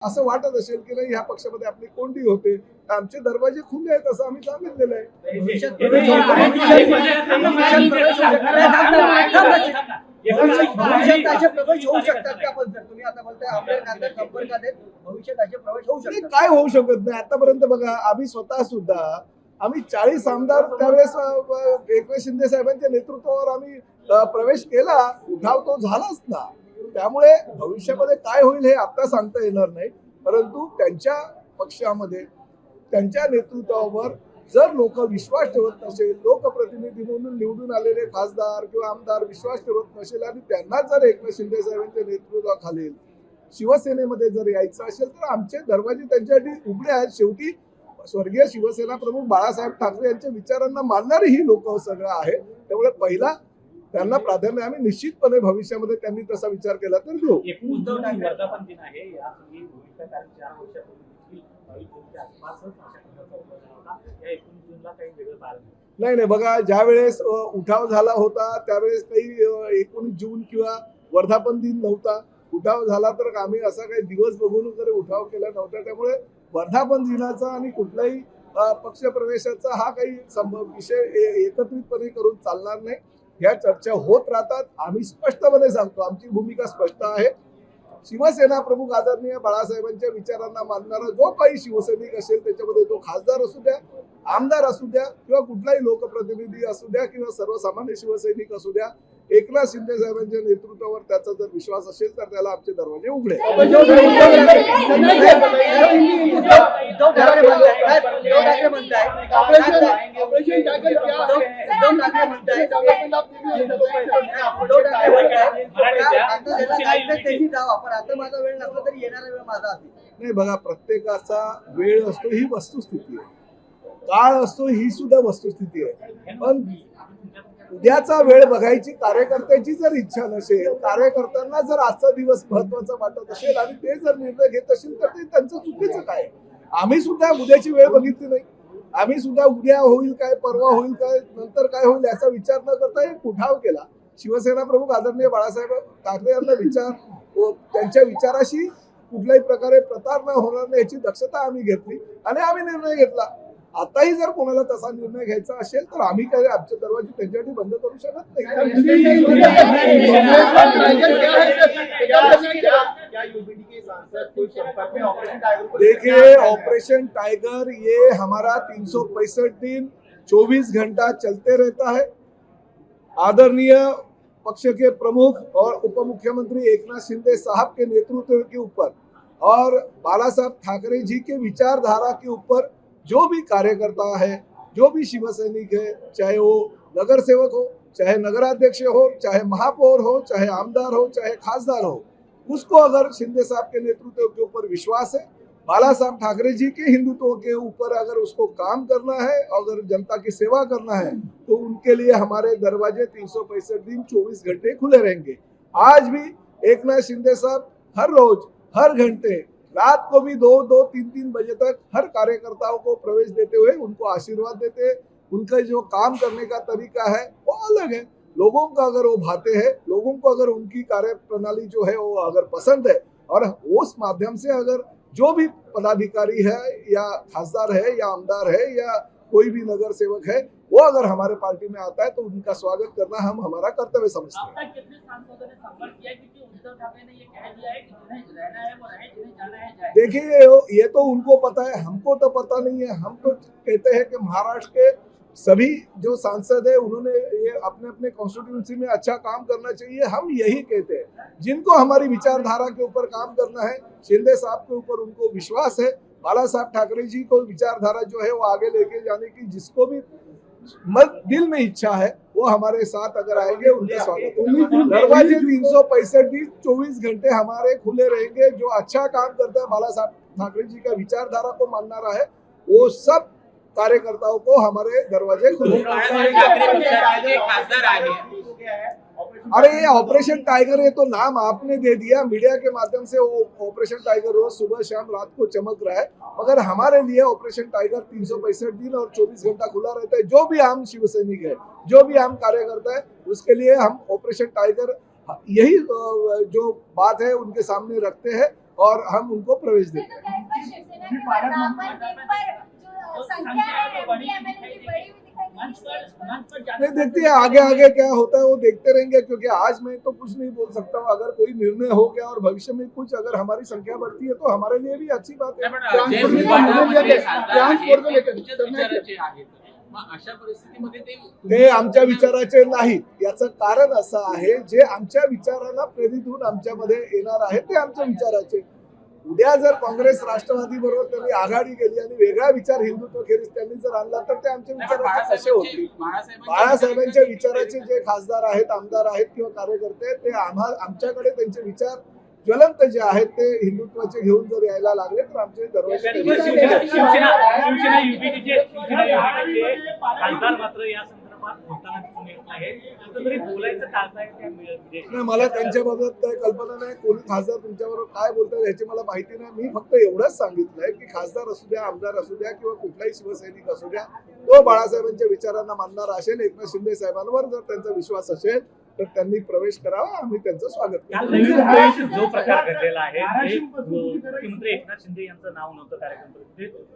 असं वाटत असेल की नाही ह्या पक्षामध्ये आपली कोंडी होते, तर आमचे दरवाजे खुले आहेत असं आम्ही सांगितलेलं आहे. काय होऊ शकत नाही. आतापर्यंत बघा, आम्ही स्वतः सुद्धा आम्ही 40 आमदार त्यावेळेस एकनाथ शिंदे साहेबांच्या नेतृत्वावर आम्ही प्रवेश केला. उठाव तो झालाच ना. त्यामुळे भविष्यामध्ये काय होईल हे आता सांगता येणार नाही, परंतु त्यांच्या पक्षामध्ये त्यांच्या नेतृत्वावर जर लोक विश्वास ठेवत नसेल, लोकप्रतिनिधी म्हणून निवडून आलेले खासदार किंवा आमदार विश्वास ठेवत नसेल आणि त्यांना जर एकनाथ शिंदे साहेबांच्या नेतृत्वाखाली शिवसेनेमध्ये जर यायचं असेल तर आमचे दरवाजे त्यांच्यासाठी उघडे आहेत. शेवटी स्वर्गीय शिवसेना प्रमुख बाळासाहेब ठाकरे यांच्या विचारांना मानणारी ही लोक सगळं आहे. त्यामुळे पहिला त्यांना प्राधान्य आम्ही निश्चितपणे भविष्यामध्ये त्यांनी तसा विचार केला तर देऊ. नाही बघा, ज्या वेळेस उठाव झाला होता त्यावेळेस काही 19 जून किंवा वर्धापन दिन नव्हता. उठाव झाला तर आम्ही असा काही दिवस बघून वगैरे उठाव केला नव्हता. त्यामुळे वर्धापन दिनाचा आणि कुठल्याही पक्ष प्रवेशाचा हा काही विषय एकत्रितपणे करून चालणार नाही. या चर्चा होत राहतात. आम्ही स्पष्टपणे सांगतो, आमची भूमिका स्पष्ट आहे. शिवसेना प्रमुख आदरणीय बाळासाहेबांच्या विचारांना मानणारा जो काही शिवसैनिक असेल, त्याच्यामध्ये तो खासदार असू द्या, आमदार असू द्या किंवा कुठलाही लोकप्रतिनिधी असू द्या किंवा सर्वसामान्य शिवसैनिक असू द्या, एकनाथ शिंदे साहेबांच्या नेतृत्वावर त्याचा जर विश्वास असेल तर त्याला आमचे दरवाजे उघडे. नाही बघा, प्रत्येकाचा वेळ असतो ही वस्तुस्थिती आहे, काळ असतो ही सुद्धा वस्तुस्थिती आहे. पण उद्याचा वेळ बघायची कार्यकर्त्याची जर इच्छा नसेल, कार्यकर्त्यांना जर आजचा दिवस महत्वाचा वाटत असेल आणि ते जर निर्णय घेत असेल तर ते त्यांचं चुकीचं काय. आम्ही सुद्धा उद्याची वेळ बघितली नाही. आम्ही सुद्धा उद्या होईल काय, परवा होईल काय, नंतर काय होईल याचा विचार न करता एक उठाव केला. शिवसेना प्रमुख आदरणीय बाळासाहेब ठाकरे यांना त्यांच्या विचाराशी कुठल्याही प्रकारे प्रतारणा होणार नाही याची दक्षता आम्ही घेतली आणि आम्ही निर्णय घेतला. आताही जर कोणाला तसा निर्णय घ्यायचा असेल तर आम्ही काय आमचे दरवाजे त्यांच्यासाठी बंद करू शकत नाही. देखिए, ऑपरेशन टाइगर ये हमारा 365 दिन 24 घंटा चलते रहता है. आदरणीय पक्ष के प्रमुख और उप मुख्यमंत्री एकनाथ शिंदे साहब के नेतृत्व के ऊपर और बाला साहब ठाकरे जी के विचारधारा के ऊपर जो भी कार्यकर्ता है, जो भी शिवसैनिक है, चाहे वो नगर सेवक हो, चाहे नगराध्यक्ष हो, चाहे महापौर हो, चाहे आमदार हो, चाहे खासदार हो, उसको अगर शिंदे साहब के नेतृत्व के ऊपर विश्वास है, बाला साहब ठाकरे जी के हिंदुत्व के ऊपर अगर उसको काम करना है, अगर जनता की सेवा करना है, तो उनके लिए हमारे दरवाजे 365 दिन 24 घंटे खुले रहेंगे. आज भी एकनाथ शिंदे साहब हर रोज, हर घंटे, रात को भी 2-2, 3-3 बजे तक हर कार्यकर्ताओं को प्रवेश देते हुए उनको आशीर्वाद देते हैं. उनका जो काम करने का तरीका है वो अलग है. लोगों का अगर वो भाते हैं, लोगों को अगर उनकी कार्य प्रणाली जो है वो अगर पसंद है और उस माध्यम से अगर जो भी पदाधिकारी है या खासदार है या आमदार है या कोई भी नगर सेवक है, वो अगर हमारे पार्टी में आता है तो उनका स्वागत करना हम हमारा कर्तव्य समझते हैं. देखिए, ये तो उनको पता है, हमको तो पता नहीं है. हम तो कहते हैं कि महाराष्ट्र के सभी जो सांसद है उन्होंने ये अपने अपने कॉन्स्टिट्यूंसी में अच्छा काम करना चाहिए. हम यही कहते हैं. जिनको हमारी विचारधारा के ऊपर काम करना है, शिंदे साहब के ऊपर उनको विश्वास है, बाला साहब ठाकरे जी को विचारधारा जो है वो आगे लेके जाने की जिसको भी दिल में इच्छा है वो हमारे साथ अगर आएंगे उनका स्वागत होगा. दरवाजे 365 दिन 24 घंटे हमारे खुले रहेंगे. जो अच्छा काम करता है, बाला साहब ठाकरे जी का विचारधारा को मानना रहा है, वो सब कार्यकर्ताओं को हमारे दरवाजे खुले. अरे ये ऑपरेशन टाइगर, ये तो नाम आपने दे दिया, मीडिया के माध्यम से वो ऑपरेशन टाइगर रोज सुबह शाम रात को चमक रहा है, मगर हमारे लिए ऑपरेशन टाइगर 365 दिन और 24 घंटा खुला रहता है. जो भी आम शिवसैनिक है, जो भी आम कार्यकर्ता है, उसके लिए हम ऑपरेशन टाइगर यही जो बात है उनके सामने रखते हैं और हम उनको प्रवेश देते हैं। नहीं, देखते हैं आगे आगे क्या होता है वो देखते रहेंगे, क्योंकि आज मैं तो कुछ नहीं बोल सकता हूँ। अगर कोई निर्णय हो गया और भविष्य में कुछ अगर हमारी संख्या बढ़ती है तो हमारे लिए भी अच्छी बात है। अशा परिस्थितीमध्ये ते आमच्या विचाराचे नाहीत। याचं कारण असं आहे, जे आमच्या विचारांना प्रेरित होऊन आमच्यामध्ये येणार आहे ते आमच्या विचाराचे। उद्या जर काँग्रेस राष्ट्रवादी बरोबर त्यांनी आघाडी केली आणि वेगळा विचार हिंदुत्व खेरीज त्यांनी जर आणला तर ते आमच्या विचाराचे कसे होतील? बाळासाहेबांच्या विचाराचे जे खासदार आहेत, आमदार आहेत किंवा कार्यकर्ते, ते आमच्याकडे त्यांचे विचार ज्वलंत जे आहेत ते हिंदुत्वाचे घेऊन जर यायला लागले तर आमचे दरवाजे मला त्यांच्याबाबत काही कल्पना नाही। कोणी खासदार तुमच्याबरोबर काय बोलतात याची मला माहिती नाही। मी फक्त एवढंच सांगितलंय की खासदार असू द्या, आमदार असू द्या किंवा कुठलाही शिवसैनिक असू द्या, तो बाळासाहेबांच्या विचारांना मानणारा असेल, एकनाथ शिंदे साहेबांवर जर त्यांचा विश्वास असेल तर त्यांनी प्रवेश करावा, आम्ही त्यांचं स्वागत करू। जो प्रकार घडलेला आहे, मुख्यमंत्री एकनाथ शिंदे यांचं नाव नव्हतं कार्यक्रम,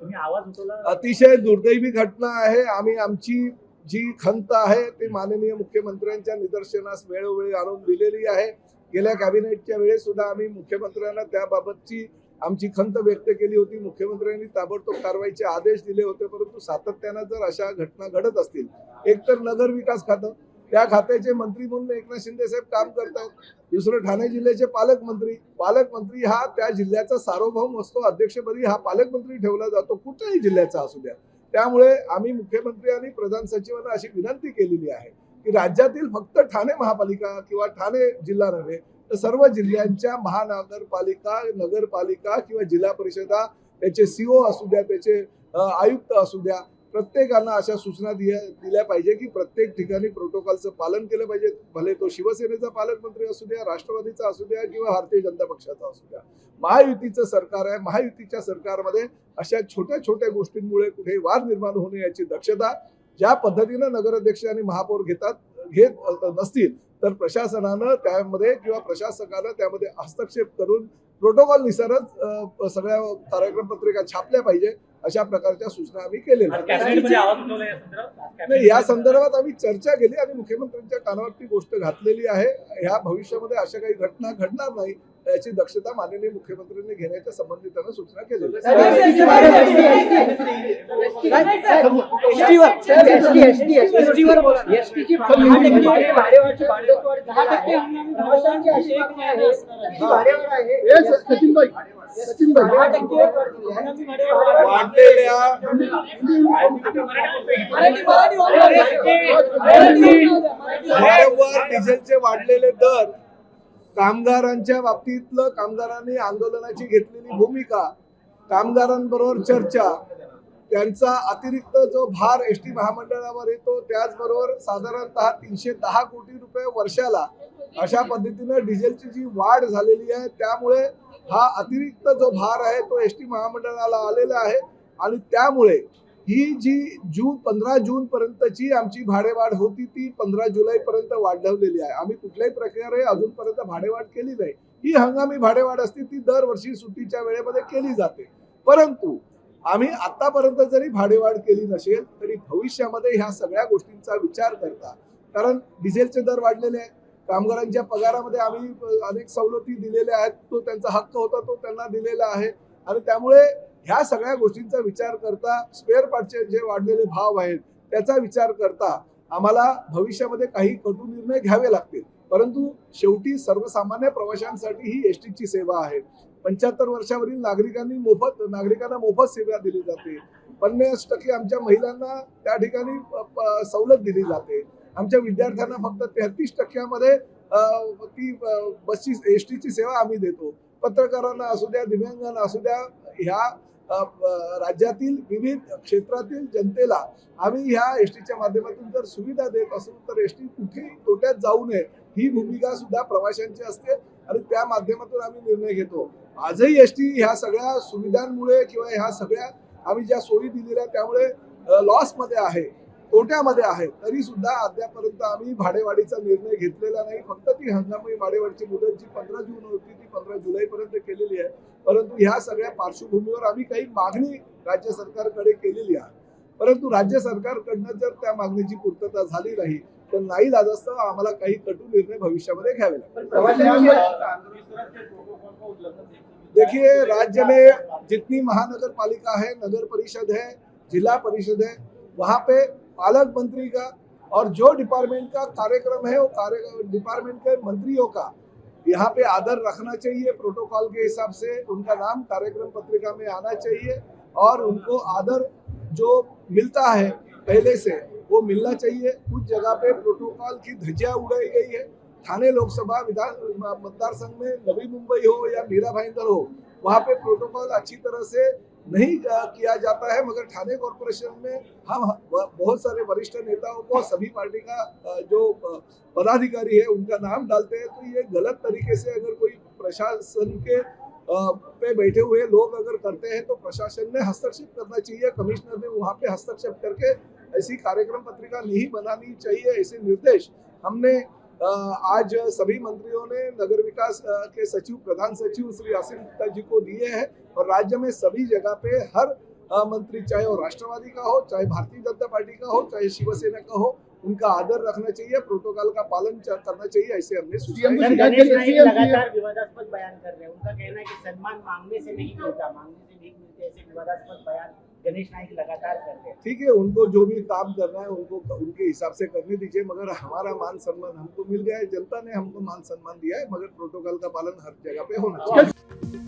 तुम्ही आवाज उठवला, अतिशय दुर्दैवी घटना आहे। आम्ही आमची जी खंत आहे ती माननीय मुख्यमंत्र्यांच्या निदर्शनास वेळोवेळी आणून दिलेली आहे। गेल्या कॅबिनेटच्या वेळेस सुद्धा आम्ही मुख्यमंत्र्यांना त्याबाबतची आमची खंत व्यक्त केली होती। मुख्यमंत्र्यांनी ताबडतोब कारवाईचे आदेश दिले होते, परंतु सातत्यानं जर अशा घटना घडत असतील, एकतर नगर विकास खातं, त्या खात्याचे मंत्री म्हणून एकनाथ शिंदे साहेब काम करतात, दुसरं ठाणे जिल्ह्याचे पालकमंत्री हा त्या जिल्ह्याचा सार्वभौम असतो, अध्यक्षपदी हा पालकमंत्री ठेवला जातो, कुठल्याही जिल्ह्याचा असू द्या। त्यामुळे आम्ही मुख्यमंत्री आणि प्रधान सचिवांना अशी विनंती केलेली आहे की राज्यातील फक्त ठाणे महापालिका किंवा ठाणे जिल्हा नव्हे तर सर्व जिल्ह्यांच्या महानगरपालिका, नगरपालिका किंवा जिल्हा परिषदा, त्याचे सीओ असू द्या, त्याचे आयुक्त असू द्या, प्रत्येकांना अशा सूचना दिल्या पाहिजे की प्रत्येक ठिकाणी प्रोटोकॉलचं पालन केलं पाहिजे। भले तो शिवसेनेचा पालकमंत्री असू द्या, राष्ट्रवादीचा असू द्या किंवा भारतीय जनता पक्षाचा असू द्या। महायुतीचं सरकार आहे, महायुतीच्या सरकारमध्ये अशा छोट्या छोट्या गोष्टींमुळे कुठे वाद निर्माण होणे याची दक्षता ज्या पद्धतीनं नगराध्यक्ष आणि महापौर घेत नसतील तर प्रशासनानं त्यामध्ये किंवा प्रशासकानं त्यामध्ये हस्तक्षेप करून प्रोटोकॉल नुसारच सगळ्या कार्यक्रम पत्रिका छापल्या पाहिजे, अशा प्रकारच्या सूचना आम्ही केलेल्या नाही। या संदर्भात आम्ही चर्चा केली आणि मुख्यमंत्र्यांच्या कानावरती गोष्ट घातलेली आहे। ह्या भविष्यामध्ये अशा काही घटना घडणार नाही याची दक्षता माननीय मुख्यमंत्र्यांनी घेण्याच्या संबंधितांना सूचना केलेल्या डिझेलचे वाढलेले दर, कामगारांच्या बाबतीतलं कामगारांनी आंदोलनाची घेतलेली भूमिका, कामगारांबरोबर चर्चा, त्यांचा अतिरिक्त जो भार एसटी महामंडळावर येतो, त्याचबरोबर साधारणतः 310 कोटी रुपये वर्षाला अशा पद्धतीनं डिझेलची जी वाढ झालेली आहे, त्यामुळे हा अतिरिक्त जो भार आहे तो एसटी महामंडळाला आलेला आहे आणि त्यामुळे ही जी 15 जून पर्यंतची आमची भाडेवाढ होती ती 15 जुलै पर्यंत वाढवलेली आहे। आम्ही कुठल्याही प्रकारे अजूनपर्यंत भाडेवाढ केली नाही। ही हंगामी भाडेवाढ असते, ती दरवर्षी सुट्टीच्या वेळेमध्ये केली जाते, परंतु आम्ही आतापर्यंत जरी भाडेवाढ केली नसेल तरी भविष्यामध्ये ह्या सगळ्या गोष्टींचा विचार करता, कारण डिझेलचे दर वाढलेले आहेत, कामगारांच्या पगारामध्ये आम्ही अनेक सवलती दिलेल्या आहेत, तो त्यांचा हक्क होता तो त्यांना दिलेला आहे आणि त्यामुळे ह्या सगळ्या गोष्टींचा विचार करता, स्पेअर पार्टचे जे वाढलेले भाव आहेत त्याचा विचार करता आम्हाला भविष्यामध्ये काही कटू निर्णय घ्यावे लागतील, परंतु शेवटी सर्वसामान्य प्रवाशांसाठी ही एसटीची सेवा आहे। 75 वर्षावरील नागरिकांना मोफत सेवा दिली जाते, 50% आमच्या महिलांना त्या ठिकाणी सवलत दिली जाते, आमच्या विद्यार्थ्यांना फक्त 33% ती बसची एसटीची सेवा आम्ही देतो, पत्रकारांना असू द्या, दिव्यांगांना असू द्या, ह्या राज्यातील विविध क्षेत्रातील जनतेला आम्ही ह्या एसटीच्या माध्यमातून जर सुविधा देत असू तर एसटी कुठेही तोट्यात जाऊ नये ही भूमिका सुद्धा प्रवाशांची असते आणि त्या माध्यमातून आम्ही निर्णय घेतो। आजही एसटी ह्या सगळ्या सुविधांमुळे किंवा ह्या सगळ्या आम्ही ज्या सोयी दिलेल्या त्यामुळे लॉस मध्ये आहे, तोट्यामध्ये आहे तरी सुद्धा अद्यापर्यंत आम्ही भाडेवाढीचा निर्णय घेतलेला नाही. फक्त ती हंगामी भाडेवाढीची मुदत जी 15 जून होती ती 15 जुलैपर्यंत केलेली आहे. परंतु ह्या सगळ्या पार्श्वभूमीवर आम्ही काही मागणी राज्य सरकारकडे केलेली आहे. परंतु राज्य सरकारकडनं जर त्या मागणीची पूर्तता झाली नाही तर नाईलाजास्तव आम्हाला काही कटू निर्णय भविष्यामध्ये घ्यावे लागतील. देखिए, राज्य में जितनी महानगर पालिका है, नगर परिषद है, जिला परिषद है, वहाँ पे पालक मंत्री का और जो डिपार्टमेंट का कार्यक्रम है वो डिपार्टमेंट के मंत्रियों का यहाँ पे आदर रखना चाहिए। प्रोटोकॉल के हिसाब से उनका नाम कार्यक्रम पत्रिका में आना चाहिए और उनको आदर जो मिलता है पहले से वो मिलना चाहिए। कुछ जगह पे प्रोटोकॉल की धज्जियां उड़ाई गई है। ठाणे लोकसभा मतदार संघ में नवी मुंबई हो या मीरा भाईंदर हो, वहाँ पे प्रोटोकॉल अच्छी तरह से नहीं किया जाता है, मगर ठाणे कॉरपोरेशन में हम बहुत सारे वरिष्ठ नेताओं को, सभी पार्टी का जो पदाधिकारी है उनका नाम डालते हैं। तो ये गलत तरीके से अगर कोई प्रशासन के पे बैठे हुए लोग अगर करते हैं तो प्रशासन ने हस्तक्षेप करना चाहिए। कमिश्नर ने वहाँ पे हस्तक्षेप करके ऐसी कार्यक्रम पत्रिका नहीं बनानी चाहिए। ऐसे निर्देश हमने आज सभी मंत्रियों ने नगर विकास के सचिव, प्रधान सचिव श्री आसिम गुप्ता जी को दिए हैं और राज्य में सभी जगह पे हर मंत्री, चाहे वो राष्ट्रवादी का हो, चाहे भारतीय जनता पार्टी का हो, चाहे शिवसेना का हो, उनका आदर रखना चाहिए, प्रोटोकॉल का पालन करना चाहिए, ऐसे हमने सूचना। गणेश नाईक लगातार विवादास्पद बयान कर रहे हैं। उनका कहना है कि सम्मान मांगने से नहीं मिलता, मांगने से नहीं मिलते, ऐसे विवादास्पद बयान गणेश नाईक लगातार कर रहे हैं। ठीक है, उनको जो भी काम करना है उनको उनके हिसाब से करने दीजिए, मगर हमारा मान सम्मान हमको मिल गया है, जनता ने हमको मान सम्मान दिया है, मगर प्रोटोकॉल का पालन हर जगह पे होना चाहिए।